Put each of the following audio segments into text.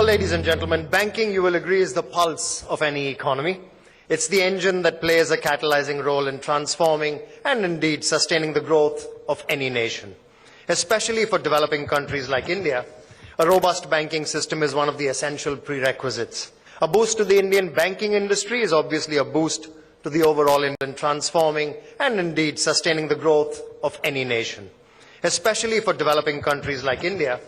ladies and gentlemen, banking, you will agree, is the pulse of any economy. It's the engine that plays a catalyzing role in transforming and indeed sustaining the growth of any nation. Especially for developing countries like India, a robust banking system is one of the essential prerequisites. A boost to the Indian banking industry is obviously a boost to the overall in transforming and indeed sustaining the growth of any nation. Especially for developing countries like India,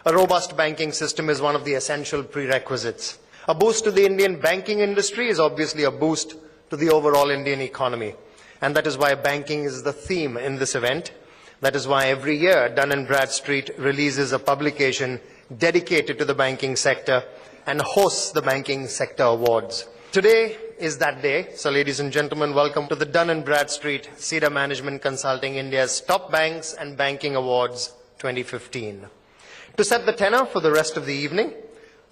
a robust banking system is one of the essential prerequisites. A boost to the Indian banking industry is obviously a boost to the overall Indian economy. And that is why banking is the theme in this event. That is why every year Dun & Bradstreet releases a publication dedicated to the banking sector and hosts the Banking Sector Awards. Today is that day. So ladies and gentlemen, welcome to the Dun & Bradstreet Cedar Management Consulting India's Top Banks and Banking Awards 2015. To set the tenor for the rest of the evening,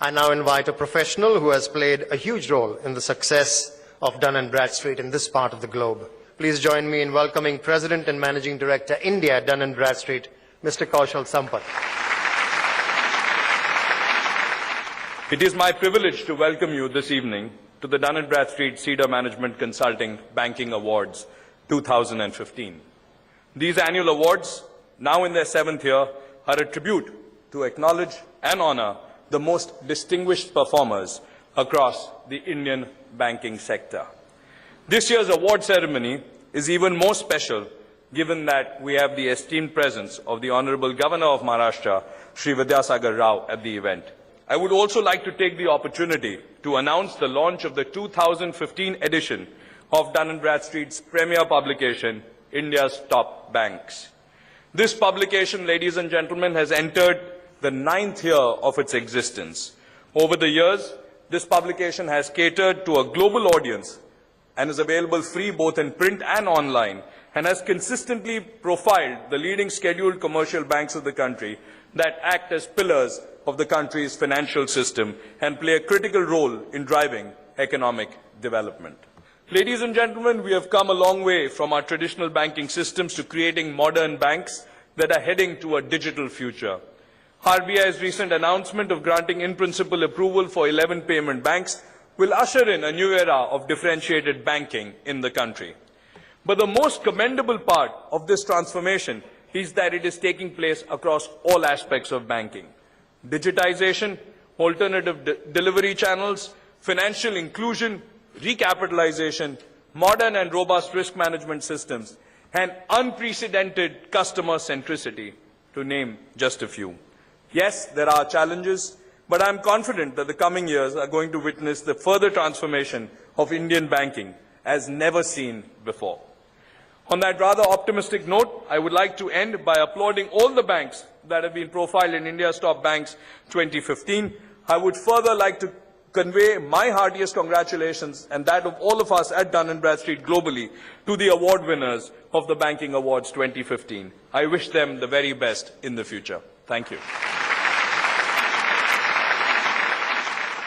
I now invite a professional who has played a huge role in the success of Dun & Bradstreet in this part of the globe. Please join me in welcoming President and Managing Director, India, Dun & Bradstreet, Mr. Kaushal Sampath. It is my privilege to welcome you this evening to the Dun & Bradstreet Cedar Management Consulting Banking Awards 2015. These annual awards, now in their 7th year, are a tribute to acknowledge and honor the most distinguished performers across the Indian banking sector. This year's award ceremony is even more special given that we have the esteemed presence of the Honorable Governor of Maharashtra, Shri Vidyasagar Rao, at the event. I would also like to take the opportunity to announce the launch of the 2015 edition of Dun & Bradstreet's premier publication, India's Top Banks. This publication, ladies and gentlemen, has entered the 9th year of its existence. Over the years, this publication has catered to a global audience and is available free both in print and online, and has consistently profiled the leading scheduled commercial banks of the country that act as pillars of the country's financial system and play a critical role in driving economic development. Ladies and gentlemen, we have come a long way from our traditional banking systems to creating modern banks that are heading to a digital future. RBI's recent announcement of granting in-principle approval for 11 payment banks will usher in a new era of differentiated banking in the country. But the most commendable part of this transformation is that it is taking place across all aspects of banking. Digitization, alternative delivery channels, financial inclusion, recapitalization, modern and robust risk management systems, and unprecedented customer centricity, to name just a few. Yes, there are challenges, but I am confident that the coming years are going to witness the further transformation of Indian banking as never seen before. On that rather optimistic note, I would like to end by applauding all the banks that have been profiled in India's Top Banks 2015. I would further like to convey my heartiest congratulations and that of all of us at Dun & Bradstreet globally to the award winners of the Banking Awards 2015. I wish them the very best in the future. Thank you.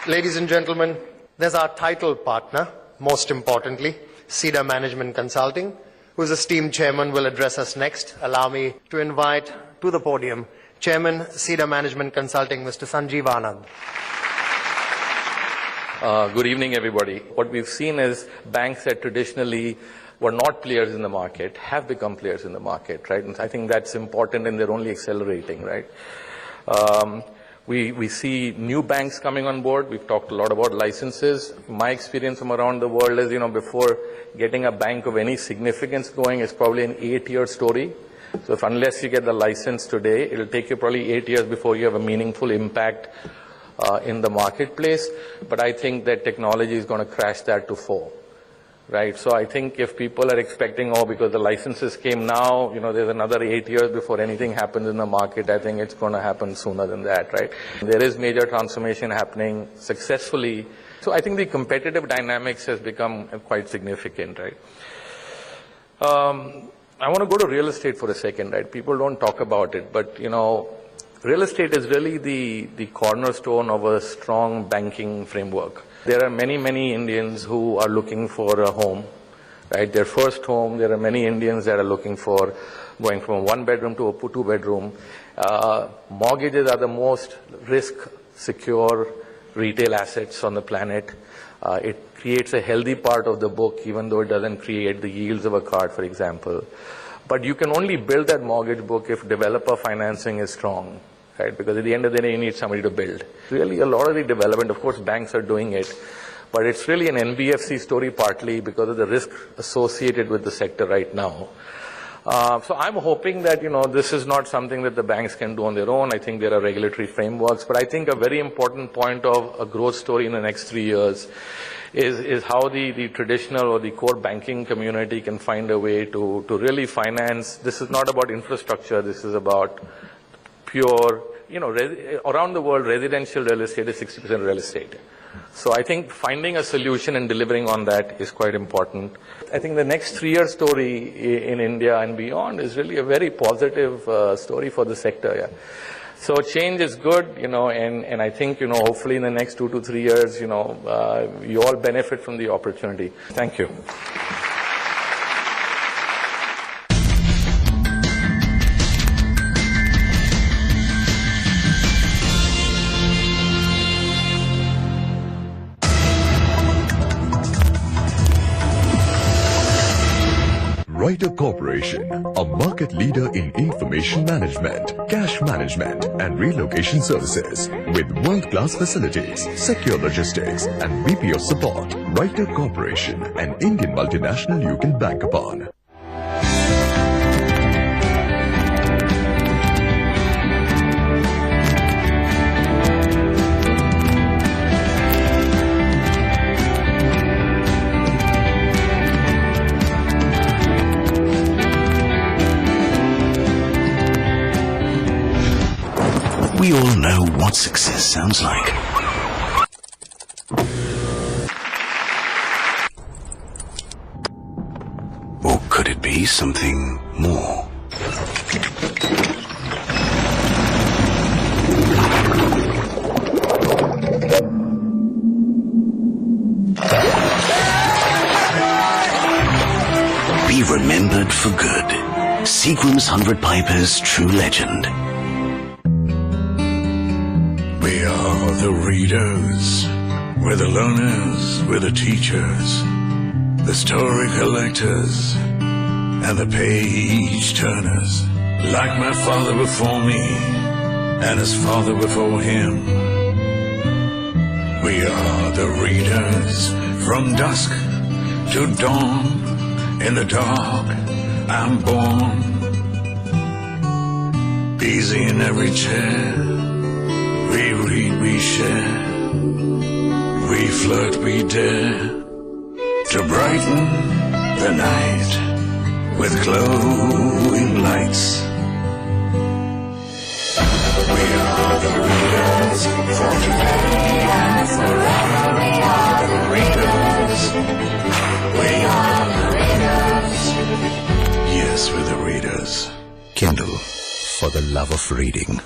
Ladies and gentlemen, there's our title partner, most importantly, Cedar Management Consulting, whose esteemed chairman will address us next. Allow me to invite to the podium Chairman, Cedar Management Consulting, Mr. Sanjeev Anand. Good evening, everybody. What we've seen is banks that traditionally were not players in the market have become players in the market, right? And I think that's important, and they're only accelerating, right? We see new banks coming on board. We've talked a lot about licenses. My experience from around the world is, before getting a bank of any significance going, it's probably an 8-year story. So unless you get the license today, it'll take you probably 8 years before you have a meaningful impact in the marketplace. But I think that technology is going to crash that to 4. Right. So I think if people are expecting, because the licenses came now, there's another 8 years before anything happens in the market, I think it's going to happen sooner than that, right? There is major transformation happening successfully. So I think the competitive dynamics has become quite significant, right? I want to go to real estate for a second, right? People don't talk about it, but, real estate is really the cornerstone of a strong banking framework. There are many, many Indians who are looking for a home, right? Their first home. There are many Indians that are looking for going from a 1-bedroom to a 2-bedroom. Mortgages are the most risk secure retail assets on the planet. It creates a healthy part of the book, even though it doesn't create the yields of a card, for example. But you can only build that mortgage book if developer financing is strong, right? Because at the end of the day, you need somebody to build. Really, a lot of the development, of course, banks are doing it, but it's really an NBFC story partly because of the risk associated with the sector right now. So I'm hoping that, this is not something that the banks can do on their own. I think there are regulatory frameworks, but I think a very important point of a growth story in the next 3 years is how the traditional or the core banking community can find a way to really finance. This is not about infrastructure. This is about pure, around the world, residential real estate is 60% real estate. So I think finding a solution and delivering on that is quite important. I think the next 3-year story in India and beyond is really a very positive story for the sector. Yeah. So change is good, and I think, hopefully in the next 2 to 3 years, you all benefit from the opportunity. Thank you. Writer Corporation, a market leader in information management, cash management and relocation services with world-class facilities, secure logistics and BPO support. Writer Corporation, an Indian multinational you can bank upon. We all know what success sounds like. Or could it be something more? Be remembered for good. Seagram's 100 Pipers True Legend. We are the readers, we're the learners, we're the teachers, the story collectors, and the page turners. Like my father before me, and his father before him. We are the readers, from dusk to dawn. In the dark, I'm born. Busy in every chair. We read, we share, we flirt, we dare to brighten the night with glowing lights. We are the readers for today and forever. We are the readers. We are the readers. Yes, we're the readers. Kindle, for the love of reading.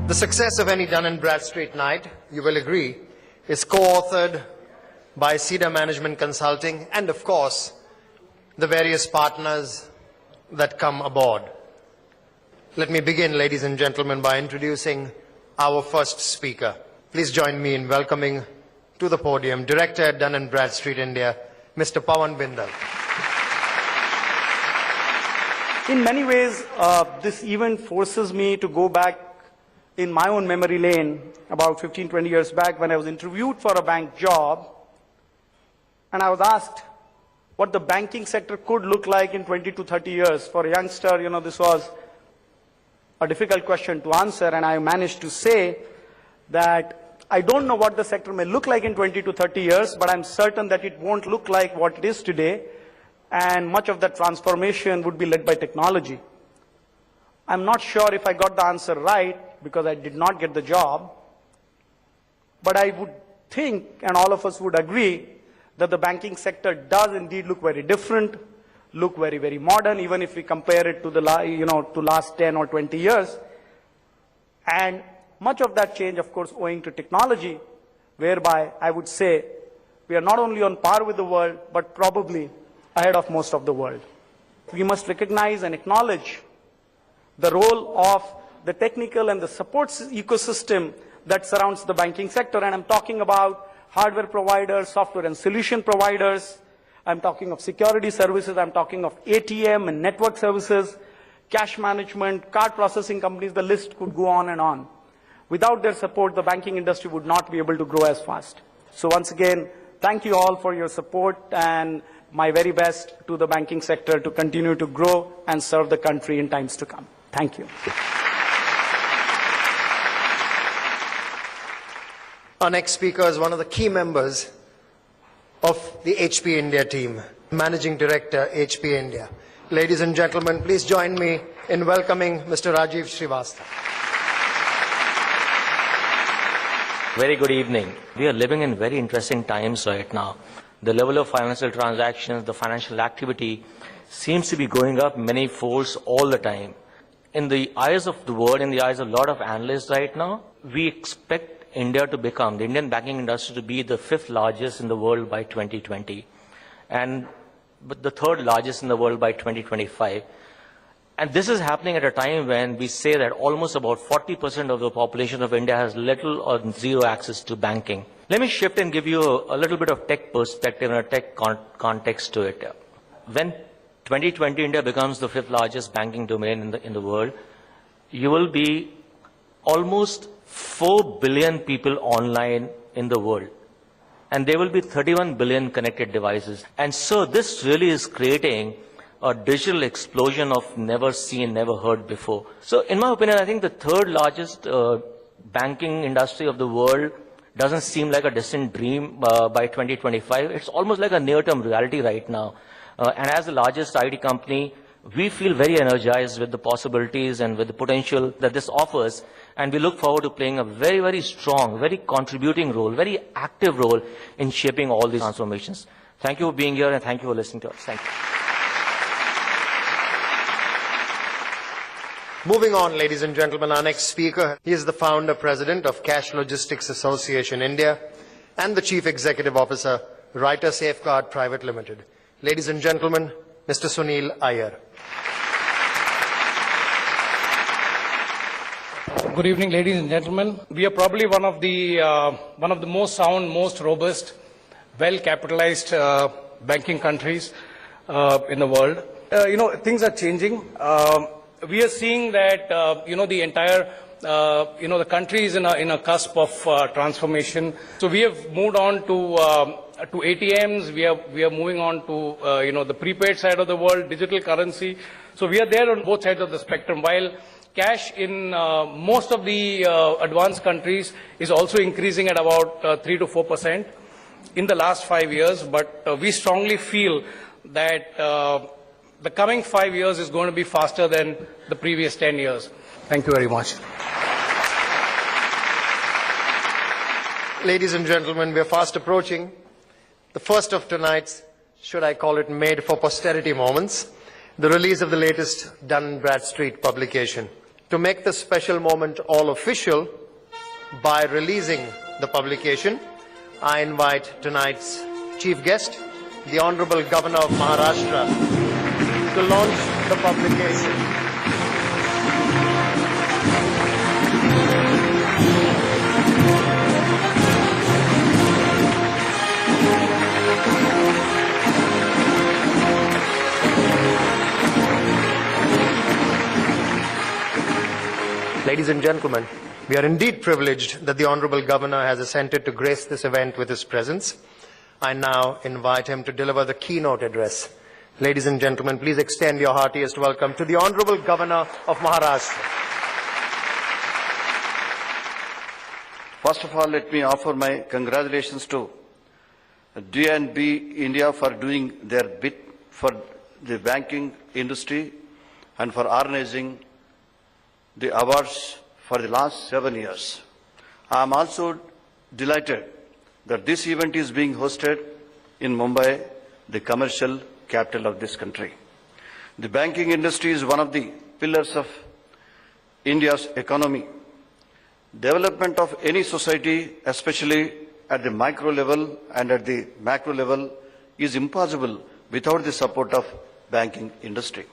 The success of any Dun & Bradstreet night, you will agree, is co-authored by Cedar Management Consulting and, of course, the various partners that come aboard. Let me begin, ladies and gentlemen, by introducing our first speaker. Please join me in welcoming to the podium Director at Dun & Bradstreet India, Mr. Pawan Bindal. In many ways, this event forces me to go back in my own memory lane about 15, 20 years back when I was interviewed for a bank job, and I was asked what the banking sector could look like in 20 to 30 years. For a youngster, this was a difficult question to answer, and I managed to say that I don't know what the sector may look like in 20 to 30 years, but I'm certain that it won't look like what it is today, and much of that transformation would be led by technology. I'm not sure if I got the answer right, because I did not get the job, but I would think, and all of us would agree, that the banking sector does indeed look very different, look very, very modern, even if we compare it to the last 10 or 20 years. And much of that change, of course, owing to technology, whereby I would say we are not only on par with the world, but probably ahead of most of the world. we must recognize and acknowledge the role of the technical and the support ecosystem that surrounds the banking sector. And I'm talking about hardware providers, software and solution providers. I'm talking of security services. I'm talking of ATM and network services, cash management, card processing companies. The list could go on and on. Without their support, the banking industry would not be able to grow as fast. So once again, thank you all for your support, and my very best to the banking sector to continue to grow and serve the country in times to come. Thank you. Our next speaker is one of the key members of the HP India team, Managing Director, HP India. Ladies and gentlemen, please join me in welcoming Mr. Rajiv Srivastava. Very good evening. We are living in very interesting times right now. The level of financial transactions, the financial activity seems to be going up many folds all the time. In the eyes of the world, in the eyes of a lot of analysts right now, we expect India to become, the Indian banking industry to be the 5th largest in the world by 2020 and the 3rd largest in the world by 2025. And this is happening at a time when we say that almost about 40% of the population of India has little or zero access to banking. Let me shift and give you a little bit of tech perspective and a tech context to it. When 2020 India becomes the 5th largest banking domain in the world, you will be almost 4 billion people online in the world. And there will be 31 billion connected devices. And so this really is creating a digital explosion of never seen, never heard before. So in my opinion, I think the 3rd largest banking industry of the world doesn't seem like a distant dream by 2025. It's almost like a near-term reality right now. And as the largest IT company, we feel very energized with the possibilities and with the potential that this offers. And we look forward to playing a very, very strong, very contributing role, very active role in shaping all these transformations. Thank you for being here and thank you for listening to us. Thank you. Moving on, ladies and gentlemen, our next speaker, he is the founder, president of Cash Logistics Association India and the chief executive officer, Writer Safeguard Private Limited. Ladies and gentlemen, Mr. Sunil Iyer. Good evening, ladies and gentlemen. We are probably one of the most sound, most robust, well-capitalized banking countries in the world. Things are changing. We are seeing that the entire the country is in a cusp of transformation. So we have moved on to ATMs. We are moving on to the prepaid side of the world, digital currency. So we are there on both sides of the spectrum. While cash in most of the advanced countries is also increasing at about 3 to 4% in the last 5 years, but we strongly feel that the coming 5 years is going to be faster than the previous 10 years. Thank you very much. Ladies and gentlemen, we are fast approaching the first of tonight's, should I call it, made for posterity moments, the release of the latest Dun & Bradstreet publication. To make this special moment all official, by releasing the publication, I invite tonight's chief guest, the Honorable Governor of Maharashtra, to launch the publication. Ladies and gentlemen, we are indeed privileged that the Honorable Governor has assented to grace this event with his presence. I now invite him to deliver the keynote address. Ladies and gentlemen, please extend your heartiest welcome to the Honorable Governor of Maharashtra. First of all, let me offer my congratulations to DNB India for doing their bit for the banking industry and for organizing the awards for the last 7 years. I am also delighted that this event is being hosted in Mumbai, the commercial capital of this country. The banking industry is one of the pillars of India's economy. Development of any society, especially at the micro level and at the macro level, is impossible without the support of banking industry.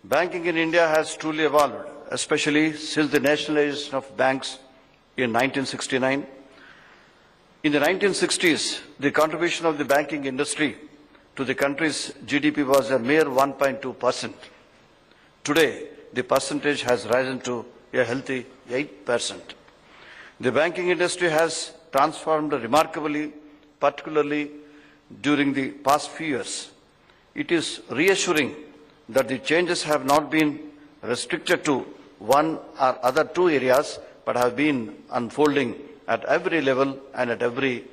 Banking in India has truly evolved, especially since the nationalization of banks in 1969. In the 1960s, the contribution of the banking industry to the country's GDP was a mere 1.2%. Today, the percentage has risen to a healthy 8%. The banking industry has transformed remarkably, particularly during the past few years. It is reassuring that the changes have not been restricted to one or other two areas, but have been unfolding at every level and at every